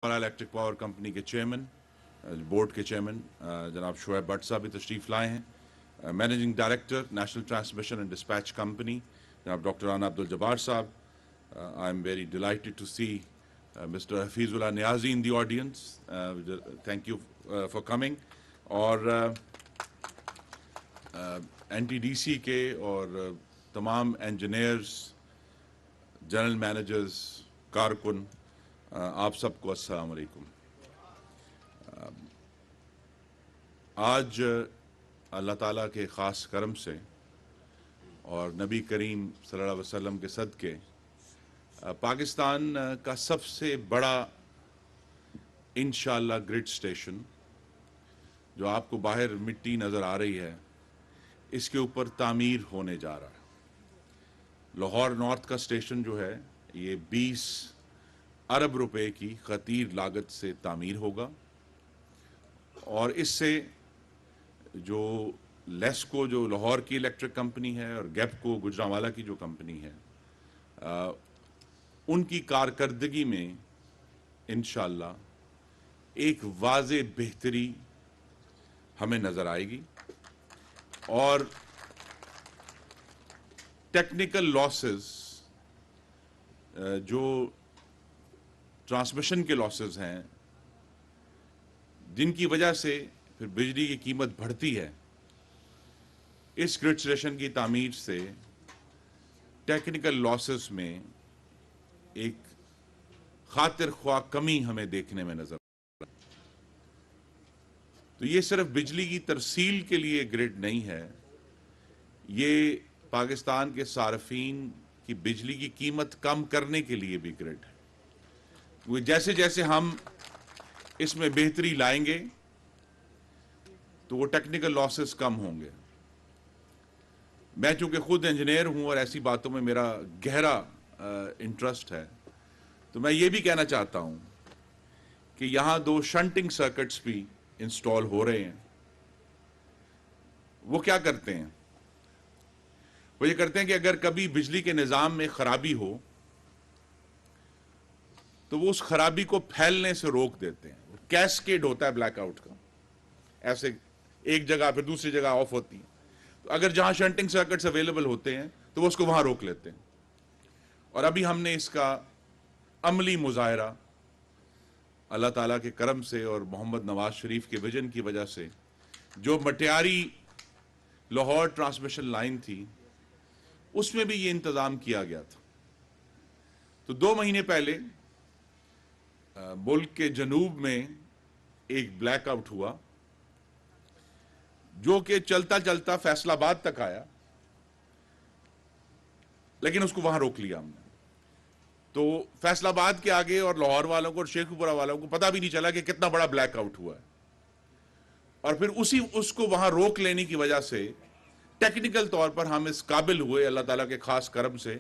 Electric power company کے chairman board کے chairman جناب شعیب بٹ صاحب بھی تشریف لائے ہیں. Managing director national transmission and despatch company جناب ڈاکٹر رانا عبدالجبار صاحب. I am very delighted to see mister Hafeezullah Niazi in the audience. Thank you for coming. اور این ٹی ڈی سی کے اور تمام انجینئرز، جنرل مینیجرز، کارکن، آپ سب کو السلام علیکم. آج اللہ تعالیٰ کے خاص کرم سے اور نبی کریم صلی اللہ علیہ وسلم کے صدقے پاکستان کا سب سے بڑا انشاءاللہ گرڈ اسٹیشن جو آپ کو باہر مٹی نظر آ رہی ہے، اس کے اوپر تعمیر ہونے جا رہا ہے. لاہور نارتھ کا اسٹیشن جو ہے یہ 20 ارب روپے کی خطیر لاگت سے تعمیر ہوگا، اور اس سے جو لیسکو جو لاہور کی الیکٹرک کمپنی ہے اور گیپکو گجرانوالہ کی جو کمپنی ہے، ان کی کارکردگی میں انشاءاللہ ایک واضح بہتری ہمیں نظر آئے گی. اور ٹیکنیکل لاسز جو ٹرانسمیشن کے لاسز ہیں، جن کی وجہ سے پھر بجلی کی قیمت بڑھتی ہے، اس گرڈ اسٹیشن کی تعمیر سے ٹیکنیکل لاسز میں ایک خاطر خواہ کمی ہمیں دیکھنے میں نظر. تو یہ صرف بجلی کی ترسیل کے لیے گرڈ نہیں ہے، یہ پاکستان کے صارفین کی بجلی کی قیمت کم کرنے کے لیے بھی گرڈ ہے. جیسے جیسے ہم اس میں بہتری لائیں گے تو وہ ٹیکنیکل لاسز کم ہوں گے. میں چونکہ خود انجینئر ہوں اور ایسی باتوں میں میرا گہرا انٹرسٹ ہے، تو میں یہ بھی کہنا چاہتا ہوں کہ یہاں 2 شنٹنگ سرکٹس بھی انسٹال ہو رہے ہیں. وہ کیا کرتے ہیں؟ وہ یہ کرتے ہیں کہ اگر کبھی بجلی کے نظام میں خرابی ہو تو وہ اس خرابی کو پھیلنے سے روک دیتے ہیں. کیسکیڈ ہوتا ہے بلیک آؤٹ کا، ایسے ایک جگہ پھر دوسری جگہ آف ہوتی ہے. تو اگر جہاں شنٹنگ سرکٹس اویلیبل ہوتے ہیں تو وہ اس کو وہاں روک لیتے ہیں. اور ابھی ہم نے اس کا عملی مظاہرہ اللہ تعالیٰ کے کرم سے اور محمد نواز شریف کے ویژن کی وجہ سے، جو مٹیاری لاہور ٹرانسمیشن لائن تھی اس میں بھی یہ انتظام کیا گیا تھا. تو 2 مہینے پہلے ملک کے جنوب میں ایک بلیک آؤٹ ہوا جو کہ چلتا چلتا فیصل آباد تک آیا، لیکن اس کو وہاں روک لیا ہم نے. تو فیصل آباد کے آگے اور لاہور والوں کو اور شیخو پورہ والوں کو پتہ بھی نہیں چلا کہ کتنا بڑا بلیک آؤٹ ہوا ہے. اور پھر اس کو وہاں روک لینے کی وجہ سے ٹیکنیکل طور پر ہم اس قابل ہوئے اللہ تعالیٰ کے خاص کرم سے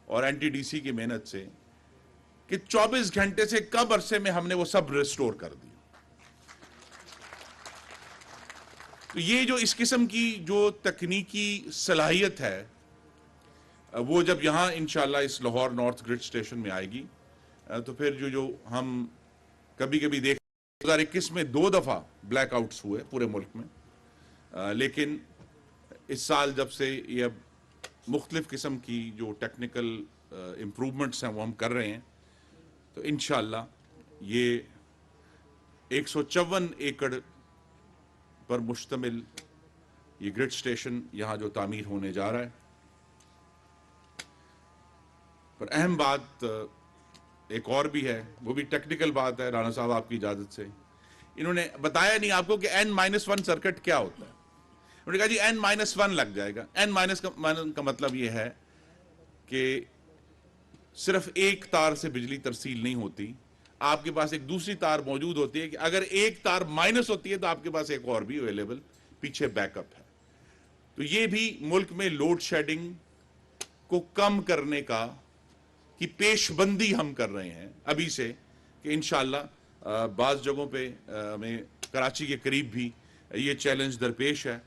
اور این ٹی ڈی سی کی محنت سے کہ 24 گھنٹے سے کم عرصے میں ہم نے وہ سب ریسٹور کر دی. تو یہ جو اس قسم کی جو تکنیکی صلاحیت ہے، وہ جب یہاں انشاءاللہ اس لاہور نارتھ گرڈ اسٹیشن میں آئے گی تو پھر جو ہم کبھی کبھی دیکھ 2021 میں 2 دفعہ بلیک آؤٹس ہوئے پورے ملک میں، لیکن اس سال جب سے یہ اب مختلف قسم کی جو ٹیکنیکل امپروومنٹس ہیں وہ ہم کر رہے ہیں، تو انشاءاللہ یہ 154 ایکڑ پر مشتمل یہ گرڈ اسٹیشن یہاں جو تعمیر ہونے جا رہا ہے. پر اہم بات ایک اور بھی ہے، وہ بھی ٹیکنیکل بات ہے. رانا صاحب آپ کی اجازت سے، انہوں نے بتایا نہیں آپ کو کہ N-1 سرکٹ کیا ہوتا ہے. انہوں نے کہا جی N-1 لگ جائے گا. N-1 کا مطلب یہ ہے کہ صرف ایک تار سے بجلی ترسیل نہیں ہوتی، آپ کے پاس ایک دوسری تار موجود ہوتی ہے کہ اگر ایک تار مائنس ہوتی ہے تو آپ کے پاس ایک اور بھی اویلیبل پیچھے بیک اپ ہے. تو یہ بھی ملک میں لوڈ شیڈنگ کو کم کرنے کی پیش بندی ہم کر رہے ہیں ابھی سے، کہ انشاءاللہ بعض جگہوں پہ ہمیں کراچی کے قریب بھی یہ چیلنج درپیش ہے.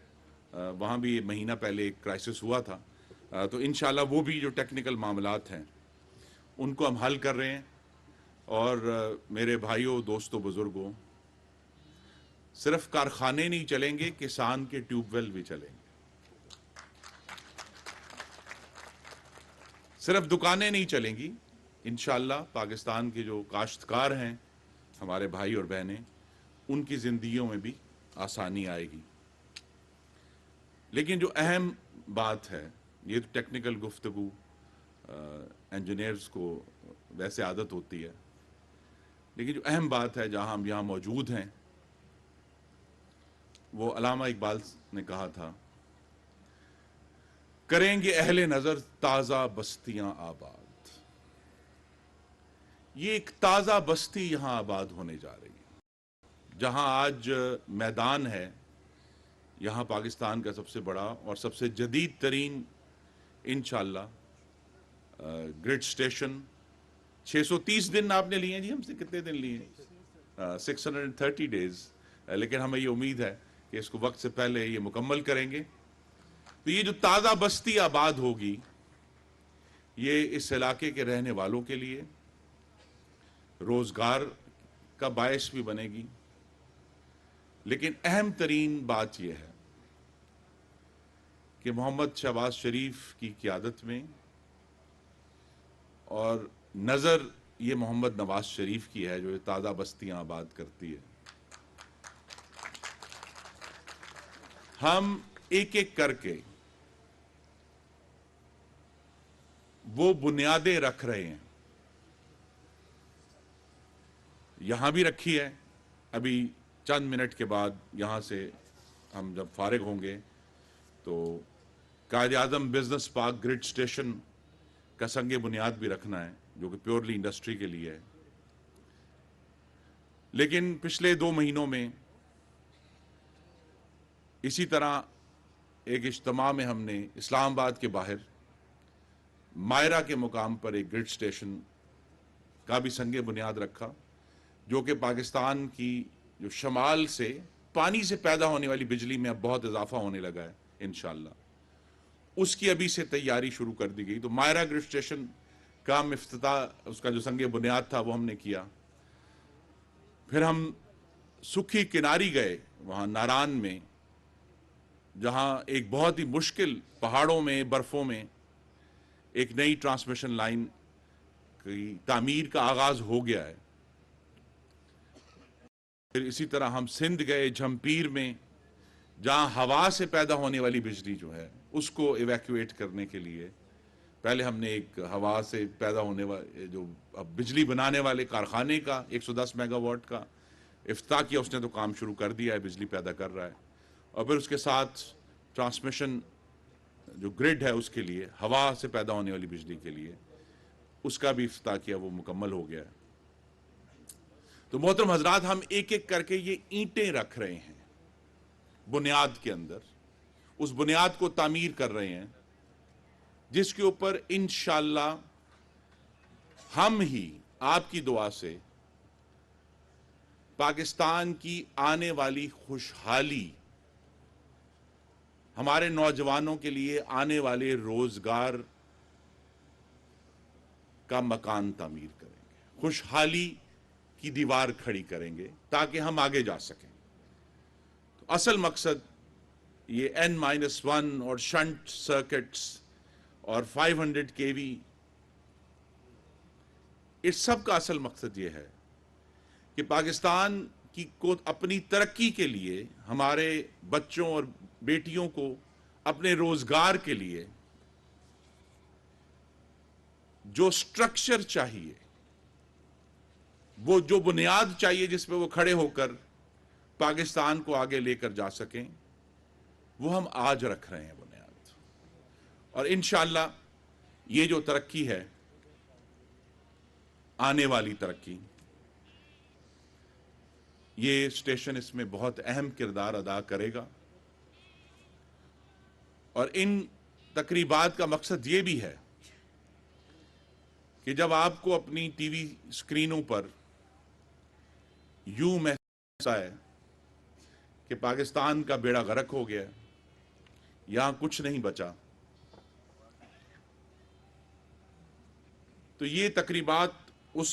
وہاں بھی مہینہ پہلے ایک کرائسس ہوا تھا. تو انشاءاللہ وہ بھی جو ٹیکنیکل معاملات ہیں ان کو ہم حل کر رہے ہیں. اور میرے بھائیوں دوستوں بزرگوں، صرف کارخانے نہیں چلیں گے، کسان کے ٹیوب ویل بھی چلیں گے. صرف دکانیں نہیں چلیں گی. انشاءاللہ پاکستان کے جو کاشتکار ہیں ہمارے بھائی اور بہنیں، ان کی زندگیوں میں بھی آسانی آئے گی. لیکن جو اہم بات ہے، یہ تو ٹیکنیکل گفتگو انجینئرز کو ویسے عادت ہوتی ہے، لیکن جو اہم بات ہے جہاں ہم یہاں موجود ہیں، وہ علامہ اقبال نے کہا تھا، کریں گے اہل نظر تازہ بستیاں آباد. یہ ایک تازہ بستی یہاں آباد ہونے جا رہی ہے. جہاں آج میدان ہے، یہاں پاکستان کا سب سے بڑا اور سب سے جدید ترین انشاءاللہ گریڈ اسٹیشن. 630 دن آپ نے لیے ہیں جی، ہم سے کتنے دن لیے ہیں؟ 630 days. لیکن ہمیں یہ امید ہے کہ اس کو وقت سے پہلے یہ مکمل کریں گے. تو یہ جو تازہ بستی آباد ہوگی، یہ اس علاقے کے رہنے والوں کے لیے روزگار کا باعث بھی بنے گی. لیکن اہم ترین بات یہ ہے کہ محمد شہباز شریف کی قیادت میں، اور نظر یہ محمد نواز شریف کی ہے جو یہ تازہ بستیاں آباد کرتی ہے. ہم ایک ایک کر کے وہ بنیادیں رکھ رہے ہیں. یہاں بھی رکھی ہے. ابھی چند منٹ کے بعد یہاں سے ہم جب فارغ ہوں گے تو Quaid Azam business park grade station کا سنگ بنیاد بھی رکھنا ہے، جو کہ پیورلی انڈسٹری کے لیے ہے. لیکن پچھلے 2 مہینوں میں اسی طرح ایک اجتماع میں ہم نے اسلام آباد کے باہر مائرہ کے مقام پر ایک گریڈ اسٹیشن کا بھی سنگ بنیاد رکھا، جو کہ پاکستان کی جو شمال سے پانی سے پیدا ہونے والی بجلی میں اب بہت اضافہ ہونے لگا ہے انشاءاللہ. اس کی ابھی سے تیاری شروع کر دی گئی. تو مائرہ گریڈ اسٹیشن کا افتتاح، اس کا جو سنگ بنیاد تھا وہ ہم نے کیا. پھر ہم سکھی کناری گئے، وہاں ناران میں، جہاں ایک بہت ہی مشکل پہاڑوں میں برفوں میں ایک نئی ٹرانسمیشن لائن کی تعمیر کا آغاز ہو گیا ہے. پھر اسی طرح ہم سندھ گئے، جھمپیر میں، جہاں ہوا سے پیدا ہونے والی بجلی جو ہے اس کو ایویکویٹ کرنے کے لیے پہلے ہم نے ایک ہوا سے پیدا ہونے والے جو بجلی بنانے والے کارخانے کا 110 میگا واٹ کا افتتاح کیا. اس نے تو کام شروع کر دیا ہے، بجلی پیدا کر رہا ہے. اور پھر اس کے ساتھ ٹرانسمیشن جو گریڈ ہے اس کے لیے، ہوا سے پیدا ہونے والی بجلی کے لیے، اس کا بھی افتتاح کیا، وہ مکمل ہو گیا ہے. تو محترم حضرات، ہم ایک ایک کر کے یہ اینٹیں رکھ رہے ہیں بنیاد کے اندر، اس بنیاد کو تعمیر کر رہے ہیں، جس کے اوپر انشاءاللہ ہم ہی آپ کی دعا سے پاکستان کی آنے والی خوشحالی، ہمارے نوجوانوں کے لیے آنے والے روزگار کا مکان تعمیر کریں گے، خوشحالی کی دیوار کھڑی کریں گے تاکہ ہم آگے جا سکیں. تو اصل مقصد یہ N-1 اور شنٹ سرکٹس اور 500 kV، اس سب کا اصل مقصد یہ ہے کہ پاکستان کی کو اپنی ترقی کے لیے، ہمارے بچوں اور بیٹیوں کو اپنے روزگار کے لیے جو سٹرکچر چاہیے، وہ جو بنیاد چاہیے جس پہ وہ کھڑے ہو کر پاکستان کو آگے لے کر جا سکیں، وہ ہم آج رکھ رہے ہیں بنیاد. اور انشاءاللہ یہ جو ترقی ہے، آنے والی ترقی، یہ اسٹیشن اس میں بہت اہم کردار ادا کرے گا. اور ان تقریبات کا مقصد یہ بھی ہے کہ جب آپ کو اپنی ٹی وی اسکرینوں پر یوں محسوس آئے کہ پاکستان کا بیڑا غرق ہو گیا، یہاں کچھ نہیں بچا، تو یہ تقریبات اس